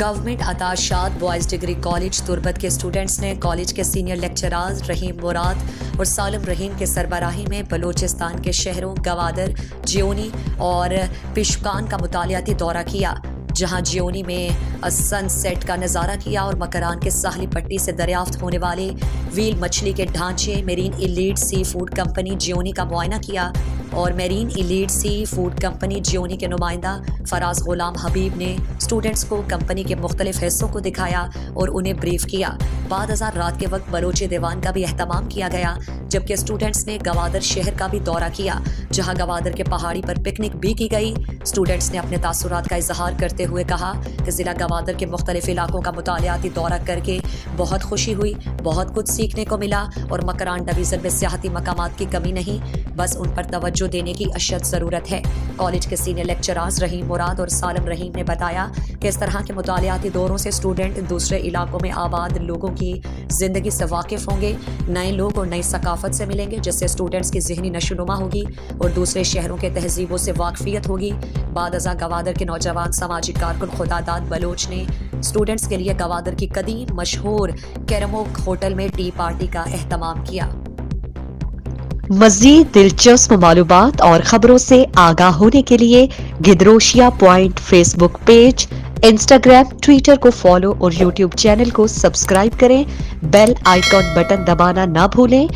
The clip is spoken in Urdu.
گورنمنٹ عطا شاد بوائز ڈگری کالج تربت کے اسٹوڈنٹس نے کالج کے سینئر لیکچرار رحیم مراد اور سالم رحیم کے سربراہی میں بلوچستان کے شہروں گوادر، جیونی اور پشکان کا مطالعاتی دورہ کیا، جہاں جیونی میں سن سیٹ کا نظارہ کیا اور مکران کے ساحلی پٹی سے دریافت ہونے والے ویل مچھلی کے ڈھانچے میرین ایلیٹ سی فوڈ کمپنی جیونی کا معائنہ کیا، اور میرین ایلیٹ سی فوڈ کمپنی جیونی کے نمائندہ فراز غلام حبیب نے اسٹوڈنٹس کو کمپنی کے مختلف حصوں کو دکھایا اور انہیں بریف کیا۔ بعد ازاں رات کے وقت بلوچی دیوان کا بھی اہتمام کیا گیا، جبکہ اسٹوڈنٹس نے گوادر شہر کا بھی دورہ کیا، جہاں گوادر کے پہاڑی پر پکنک بھی کی گئی۔ اسٹوڈنٹس نے اپنے تاثرات کا اظہار کرتے ہوئے کہا کہ ضلع گوادر کے مختلف علاقوں کا مطالعاتی دورہ کر کے بہت خوشی ہوئی، بہت کچھ سیکھنے کو ملا، اور مکران ڈویژن میں سیاحتی مقامات کی کمی نہیں، بس ان پر توجہ دینے کی اشد ضرورت ہے۔ کالج کے سینئر لیکچرارز رحیم مراد اور سالم رحیم نے بتایا کہ اس طرح کے مطالعاتی دوروں سے اسٹوڈنٹ دوسرے علاقوں میں آباد لوگوں کی زندگی سے واقف ہوں گے، نئے لوگ اور نئی ثقافت سے ملیں گے، جس سے اسٹوڈنٹس کی ذہنی نشو و نما ہوگی اور دوسرے شہروں کے تہذیبوں سے واقفیت ہوگی۔ بعد ازاں گوادر کے نوجوان سماجی کارکن خدا داد بلوچ نے اسٹوڈنٹس کے لیے گوادر کی قدیم مشہور کیرموک ہوٹل میں ٹی پارٹی کا اہتمام کیا۔ مزید دلچسپ معلومات اور خبروں سے آگاہ ہونے کے لیے Gedrosia point Facebook page, Instagram, Twitter کو فالو اور یوٹیوب چینل کو سبسکرائب کریں۔ بیل آئیکن بٹن دبانا نہ بھولیں